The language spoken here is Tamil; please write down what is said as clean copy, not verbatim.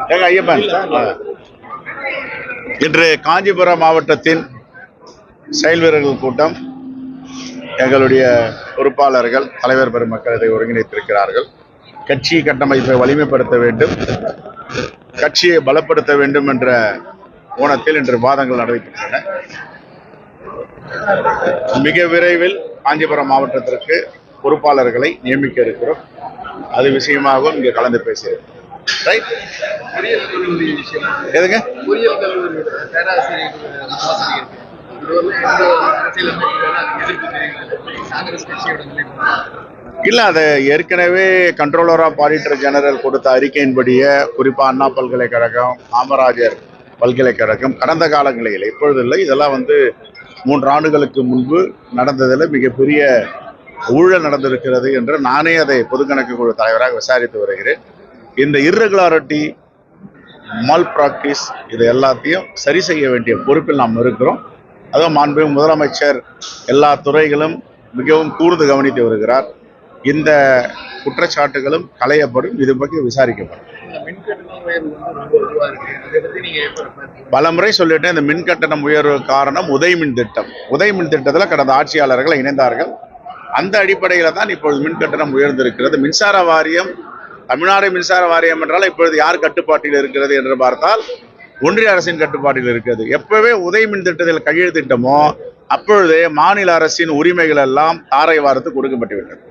ஐயப்பன், இன்று காஞ்சிபுரம் மாவட்டத்தின் செயல் வீரர்கள் கூட்டம், எங்களுடைய பொறுப்பாளர்கள், தலைவர் பெருமக்கள் இதை ஒருங்கிணைத்திருக்கிறார்கள். கட்சி கட்டமைப்பை வலிமைப்படுத்த வேண்டும், கட்சியை பலப்படுத்த வேண்டும் என்ற கோணத்தில் இன்று வாதங்கள் நடைபெற்றன. மிக விரைவில் காஞ்சிபுரம் மாவட்டத்திற்கு பொறுப்பாளர்களை நியமிக்க இருக்கிறோம். அது விஷயமாகவும் இங்கே கலந்து பேசுகிறேன். எதுங்க இல்ல, அதை ஏற்கனவே கண்ட்ரோலர் ஆஃப் ஆடிட்டர் ஜெனரல் கொடுத்த அறிக்கையின்படியே, குறிப்பா அண்ணா பல்கலைக்கழகம், காமராஜர் பல்கலைக்கழகம் கடந்த காலங்களில், இப்பொழுது இல்லை, இதெல்லாம் 3 ஆண்டுகளுக்கு முன்பு நடந்ததில் மிகப்பெரிய ஊழல் நடந்திருக்கிறது என்று நானே அதை பொதுக்கணக்கு குழு தலைவராக விசாரித்து வருகிறேன். இந்த இர்ரெகுலாரிட்டி, மால் பிராக்டிஸ், இது எல்லாத்தையும் சரி செய்ய வேண்டிய பொறுப்பில் நாம் இருக்கிறோம். அதுவும் மாண்புமிகு முதலமைச்சர் எல்லா துறைகளும் மிகவும் கூர்ந்து கவனித்து வருகிறார். இந்த குற்றச்சாட்டுகளும் களையப்படும், இது பற்றி விசாரிக்கப்படும். பலமுறை சொல்லிட்டேன், இந்த மின் கட்டணம் உயர்வு காரணம் உதயமின் திட்டம். உதயமின் திட்டத்தில் கடந்த ஆட்சியாளர்கள் இணைந்தார்கள். அந்த அடிப்படையில் தான் இப்பொழுது மின் கட்டணம் உயர்ந்திருக்கிறது. மின்சார வாரியம், தமிழ்நாடு மின்சார வாரியம் என்றால் இப்பொழுது யார் கட்டுப்பாட்டில் இருக்கிறது என்று பார்த்தால் ஒன்றிய அரசின் கட்டுப்பாட்டில் இருக்கிறது. எப்பவே உதயமின் திட்டத்தில் கையெழுத்திட்டமோ அப்பொழுதே மாநில அரசின் உரிமைகள் எல்லாம் தாரை வாரத்து கொடுக்கப்பட்டு விட்டது.